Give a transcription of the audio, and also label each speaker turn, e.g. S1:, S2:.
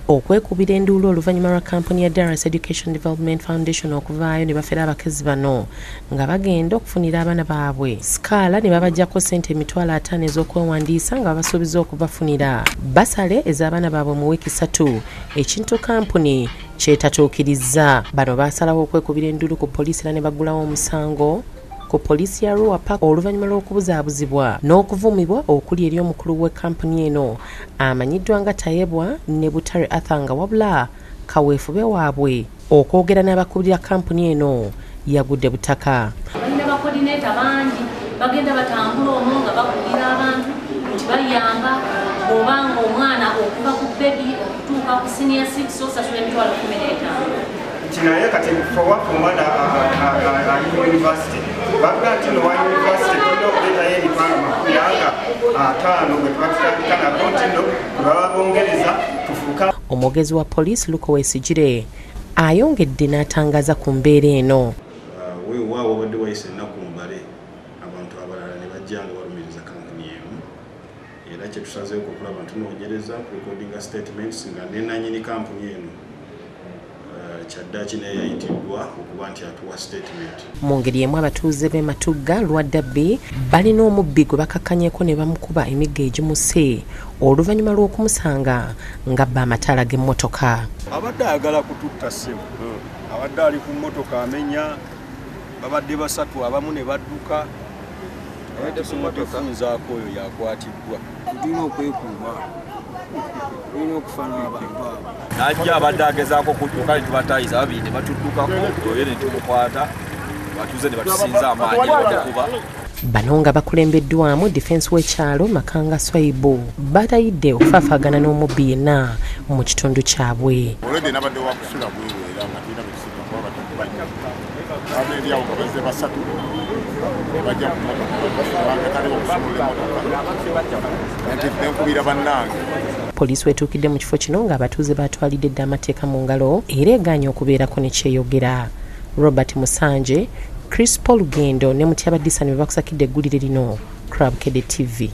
S1: okwekubira enduulu oluvannyuma lwa kkampuni ya Darras Education Development Foundation okuvaayo ne bafera abakazi bano nga bagenda okufunira abaana baabwe sikaala ne babajjako ssente emitwalo 5 ez'okwewandiisa nga babasuubiza okubafunira basale ez'abaana baabwe mu wiiki 3 ekintu Kkampuni kyetatuukirizza. Bano baasalawo okwekubira enduulu ku poliisi era ne baggulawo omusango ku poliisi ya Ruwa Park oluvannyuma lw'okubuzaabuzibwa n'okuvumibwa okuli eri omukulu w'ekkampuni eno amanyiddwa nga Tayebwa ne Butare Arthur nga wabula kaweefube waabwe okwogera n'abakubira kkampuni eno yagudde butaka.
S2: Balina bakoordinator bangi bagenda batambula omwo nga bakubira abantu nti bayamba obanga omwana okuva ku bebi okutuuka ku senior 6 osasula emitwalo 15.
S3: Kinaye kati omwana university baga nti no wa university tulina okuleetayo emitwalo 50 bwe twatandika nabyo nti no baba bongereza tufuuka.
S1: Omwogezi wa poliisi Luko Wesigire ayongedde n'atangaza ku mbeera eno.
S4: Weewaawo wabadde wayise ennaku mbale abantu abalala ne bajja nga balumiriza kkampuni emu era kye tusazeewo okulaba ntunoonyereza recording statements nga nenanyini kkampuni eno kyaddaaki naye yayitiddwa okuba nti atuwa statement.
S1: Mu ngeri emu abatuuze b'e Matugga Lwadabbi balina omubbi gwe bakakkanyeeko ne bamukuba emigga egimuse oluvannyuma lw'okumusanga ng'abba amataala g'emmotoka.
S5: Abadde ayagala kututta ssebo abadde ali ku mmotoka amenya babadde basatu abamu ne badduka naye tefunzaako oyo yakwatiddwa. Tulina okwekuuma tulina okufana abantu abo. Najja abadde agezaako kudduka ne tubatayiza babiri ne batuddukako oyo ne tumukwata batuze ne batusinza amaanyi okukuba.
S1: Bano nga bakulembeddwamu defense w'ekyalo Makanga Swaibu batayidde okufaafagana n'omubbi yenna mu kitundu kyabwe.
S6: Olwedde nabadde wakusula bweweera nga tulina bekisinga kuba batakubanya abeeri awo nga bazze basatu ne bajja ku mmotoka bagataliwo okusobola emmotoka nti nenkubira bannange.
S1: Poliisi wetuukidde mu kifo kino ng'abatuuze batwalidde dda amateeka mu ngalo era egaanye okubeerako ne kyeyogera. Robert Musanje, Chris Paul Gendo ne Mutyaba Disani bakusakidde eggulire lino Bukedde TV.